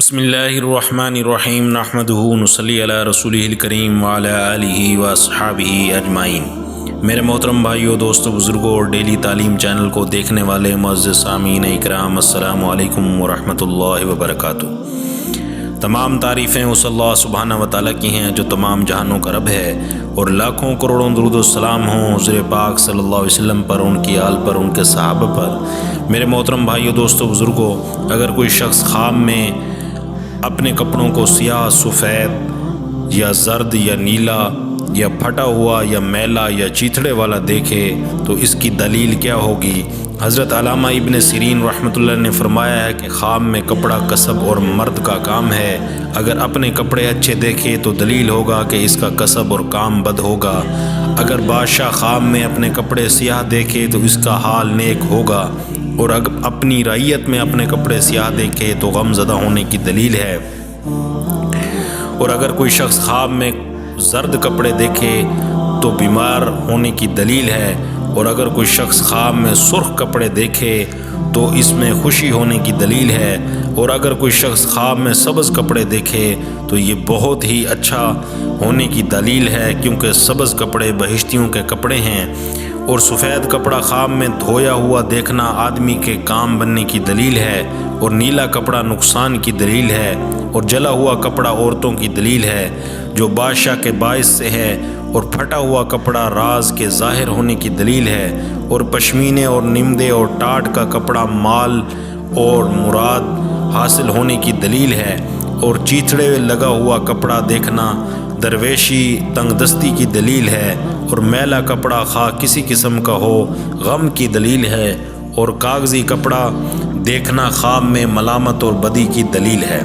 بسم اللہ الرحمن الرحیم نحمدہ ونصلی علی رسولہ الکریم وعلی آلہ واصحابہ اجمعین۔ میرے محترم بھائیوں، دوستوں، بزرگوں اور ڈیلی تعلیم چینل کو دیکھنے والے معزز سامعین اکرام، السلام علیکم ورحمۃ اللہ وبرکاتہ۔ تمام تعریفیں اس اللہ سبحانہ و تعالیٰ کی ہیں جو تمام جہانوں کا رب ہے، اور لاکھوں کروڑوں درود و سلام ہوں حضور پاک صلی اللہ علیہ وسلم پر، ان کی آل پر، ان کے صحابہ پر۔ میرے محترم بھائیوں، دوستوں، بزرگوں، اگر کوئی شخص خواب میں اپنے کپڑوں کو سیاہ، سفید یا زرد یا نیلا یا پھٹا ہوا یا میلا یا چیتھڑے والا دیکھے تو اس کی دلیل کیا ہوگی؟ حضرت علامہ ابن سیرین رحمۃ اللہ نے فرمایا ہے کہ خواب میں کپڑا کسب اور مرد کا کام ہے۔ اگر اپنے کپڑے اچھے دیکھے تو دلیل ہوگا کہ اس کا کسب اور کام بد ہوگا۔ اگر بادشاہ خواب میں اپنے کپڑے سیاہ دیکھے تو اس کا حال نیک ہوگا، اور اگر اپنی رعیت میں اپنے کپڑے سیاہ دیکھے تو غم زدہ ہونے کی دلیل ہے۔ اور اگر کوئی شخص خواب میں زرد کپڑے دیکھے تو بیمار ہونے کی دلیل ہے، اور اگر کوئی شخص خواب میں سرخ کپڑے دیکھے تو اس میں خوشی ہونے کی دلیل ہے، اور اگر کوئی شخص خواب میں سبز کپڑے دیکھے تو یہ بہت ہی اچھا ہونے کی دلیل ہے، کیونکہ سبز کپڑے بہشتیوں کے کپڑے ہیں۔ اور سفید کپڑا خواب میں دھویا ہوا دیکھنا آدمی کے کام بننے کی دلیل ہے، اور نیلا کپڑا نقصان کی دلیل ہے، اور جلا ہوا کپڑا عورتوں کی دلیل ہے جو بادشاہ کے باعث سے ہے، اور پھٹا ہوا کپڑا راز کے ظاہر ہونے کی دلیل ہے، اور پشمینے اور نمدے اور ٹاٹ کا کپڑا مال اور مراد حاصل ہونے کی دلیل ہے، اور چیتھڑے لگا ہوا کپڑا دیکھنا درویشی تنگ دستی کی دلیل ہے، اور میلا کپڑا خواہ کسی قسم کا ہو غم کی دلیل ہے، اور کاغذی کپڑا دیکھنا خواب میں ملامت اور بدی کی دلیل ہے،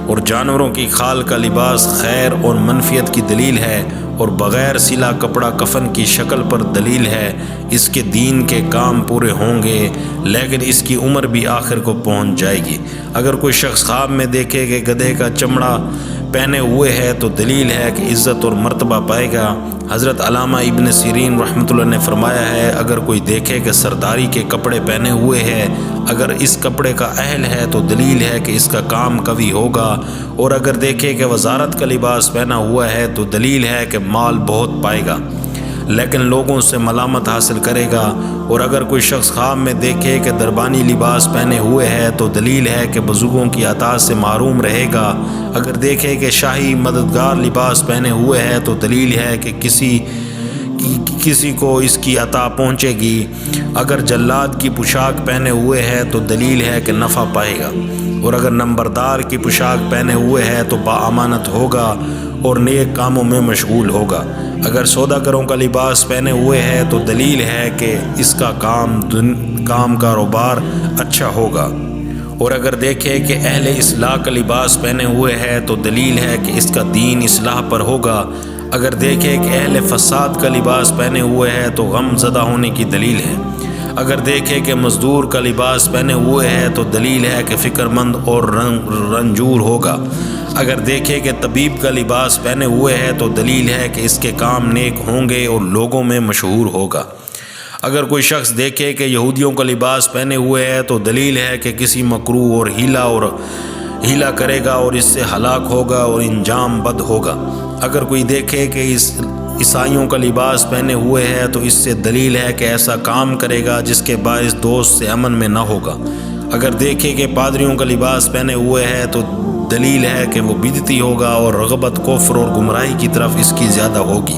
اور جانوروں کی کھال کا لباس خیر اور منفیت کی دلیل ہے، اور بغیر سلا کپڑا کفن کی شکل پر دلیل ہے۔ اس کے دین کے کام پورے ہوں گے لیکن اس کی عمر بھی آخر کو پہنچ جائے گی۔ اگر کوئی شخص خواب میں دیکھے کہ گدھے کا چمڑا پہنے ہوئے ہے تو دلیل ہے کہ عزت اور مرتبہ پائے گا۔ حضرت علامہ ابن سیرین رحمۃ اللہ نے فرمایا ہے، اگر کوئی دیکھے کہ سرداری کے کپڑے پہنے ہوئے ہے، اگر اس کپڑے کا اہل ہے تو دلیل ہے کہ اس کا کام قوی ہوگا، اور اگر دیکھے کہ وزارت کا لباس پہنا ہوا ہے تو دلیل ہے کہ مال بہت پائے گا لیکن لوگوں سے ملامت حاصل کرے گا، اور اگر کوئی شخص خواب میں دیکھے کہ دربانی لباس پہنے ہوئے ہے تو دلیل ہے کہ بزرگوں کی عطا سے محروم رہے گا۔ اگر دیکھے کہ شاہی مددگار لباس پہنے ہوئے ہے تو دلیل ہے کہ کسی کو اس کی عطا پہنچے گی۔ اگر جلاد کی پوشاک پہنے ہوئے ہے تو دلیل ہے کہ نفع پائے گا، اور اگر نمبردار کی پوشاک پہنے ہوئے ہے تو باامانت ہوگا اور نیک کاموں میں مشغول ہوگا۔ اگر سوداگروں کا لباس پہنے ہوئے ہے تو دلیل ہے کہ اس کا کام کاروبار اچھا ہوگا، اور اگر دیکھے کہ اہل اصلاح کا لباس پہنے ہوئے ہے تو دلیل ہے کہ اس کا دین اصلاح پر ہوگا۔ اگر دیکھے کہ اہل فساد کا لباس پہنے ہوئے ہے تو غم زدہ ہونے کی دلیل ہے۔ اگر دیکھے کہ مزدور کا لباس پہنے ہوئے ہے تو دلیل ہے کہ فکر مند اور رنجور ہوگا۔ اگر دیکھے کہ طبیب کا لباس پہنے ہوئے ہے تو دلیل ہے کہ اس کے کام نیک ہوں گے اور لوگوں میں مشہور ہوگا۔ اگر کوئی شخص دیکھے کہ یہودیوں کا لباس پہنے ہوئے ہے تو دلیل ہے کہ کسی مکروہ اور ہیلا کرے گا اور اس سے ہلاک ہوگا اور انجام بد ہوگا۔ اگر کوئی دیکھے کہ عیسائیوں کا لباس پہنے ہوئے ہے تو اس سے دلیل ہے کہ ایسا کام کرے گا جس کے باعث دوست سے امن میں نہ ہوگا۔ اگر دیکھے کہ پادریوں کا لباس پہنے ہوئے ہے تو دلیل ہے کہ وہ بدعتی ہوگا اور رغبت کفر اور گمراہی کی طرف اس کی زیادہ ہوگی۔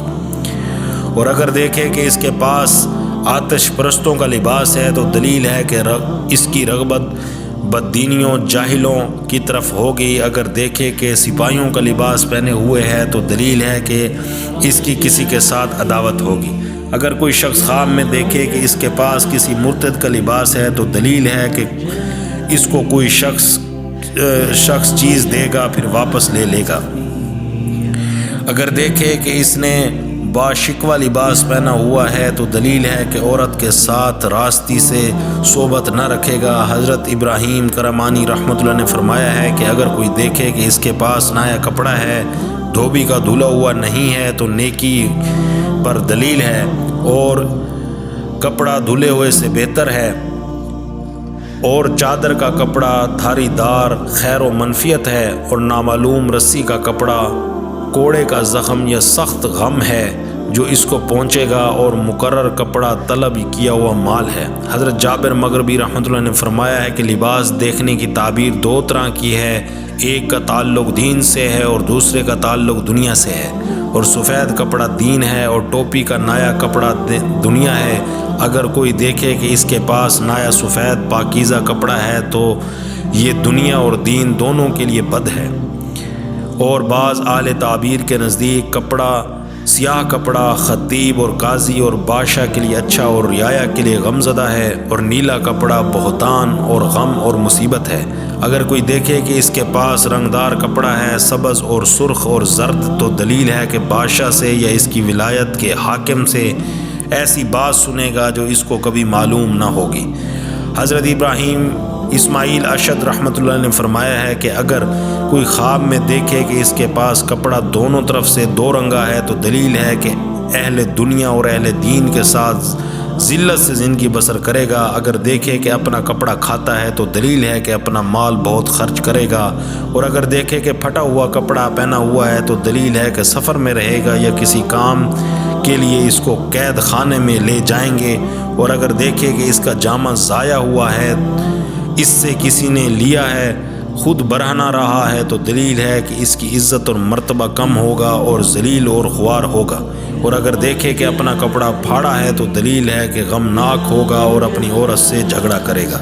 اور اگر دیکھے کہ اس کے پاس آتش پرستوں کا لباس ہے تو دلیل ہے کہ اس کی رغبت بددینیوں جاہلوں کی طرف ہوگی۔ اگر دیکھے کہ سپاہیوں کا لباس پہنے ہوئے ہے تو دلیل ہے کہ اس کی کسی کے ساتھ عداوت ہوگی۔ اگر کوئی شخص خواب میں دیکھے کہ اس کے پاس کسی مرتد کا لباس ہے تو دلیل ہے کہ اس کو کوئی شخص چیز دے گا پھر واپس لے لے گا۔ اگر دیکھے کہ اس نے باشکوہ لباس پہنا ہوا ہے تو دلیل ہے کہ عورت کے ساتھ راستی سے صحبت نہ رکھے گا۔ حضرت ابراہیم کرمانی رحمۃ اللہ نے فرمایا ہے کہ اگر کوئی دیکھے کہ اس کے پاس نیا کپڑا ہے، دھوبی کا دھلا ہوا نہیں ہے تو نیکی پر دلیل ہے، اور کپڑا دھلے ہوئے سے بہتر ہے۔ اور چادر کا کپڑا دھاری دار خیر و منفیت ہے، اور نامعلوم رسی کا کپڑا کوڑے کا زخم یا سخت غم ہے جو اس کو پہنچے گا، اور مقرر کپڑا طلب کیا ہوا مال ہے۔ حضرت جابر مغربی رحمۃ اللہ نے فرمایا ہے کہ لباس دیکھنے کی تعبیر دو طرح کی ہے، ایک کا تعلق دین سے ہے اور دوسرے کا تعلق دنیا سے ہے، اور سفید کپڑا دین ہے اور ٹوپی کا نایا کپڑا دنیا ہے۔ اگر کوئی دیکھے کہ اس کے پاس نایا سفید پاکیزہ کپڑا ہے تو یہ دنیا اور دین دونوں کے لیے بد ہے۔ اور بعض اہل تعبیر کے نزدیک کپڑا سیاہ کپڑا خطیب اور قاضی اور بادشاہ کے لیے اچھا اور رعایا کے لیے غمزدہ ہے، اور نیلا کپڑا بہتان اور غم اور مصیبت ہے۔ اگر کوئی دیکھے کہ اس کے پاس رنگدار کپڑا ہے سبز اور سرخ اور زرد تو دلیل ہے کہ بادشاہ سے یا اس کی ولایت کے حاکم سے ایسی بات سنے گا جو اس کو کبھی معلوم نہ ہوگی۔ حضرت ابراہیم اسماعیل اشد رحمۃ اللہ نے فرمایا ہے کہ اگر کوئی خواب میں دیکھے کہ اس کے پاس کپڑا دونوں طرف سے دو رنگا ہے تو دلیل ہے کہ اہل دنیا اور اہل دین کے ساتھ ذلت سے زندگی بسر کرے گا۔ اگر دیکھے کہ اپنا کپڑا کھاتا ہے تو دلیل ہے کہ اپنا مال بہت خرچ کرے گا، اور اگر دیکھے کہ پھٹا ہوا کپڑا پہنا ہوا ہے تو دلیل ہے کہ سفر میں رہے گا یا کسی کام کے لیے اس کو قید خانے میں لے جائیں گے، اور اگر دیکھے کہ اس کا جامہ ضائع ہوا ہے، اس سے کسی نے لیا ہے، خود برہنہ رہا ہے تو دلیل ہے کہ اس کی عزت اور مرتبہ کم ہوگا اور ذلیل اور خوار ہوگا، اور اگر دیکھے کہ اپنا کپڑا پھاڑا ہے تو دلیل ہے کہ غمناک ہوگا اور اپنی عورت سے جھگڑا کرے گا۔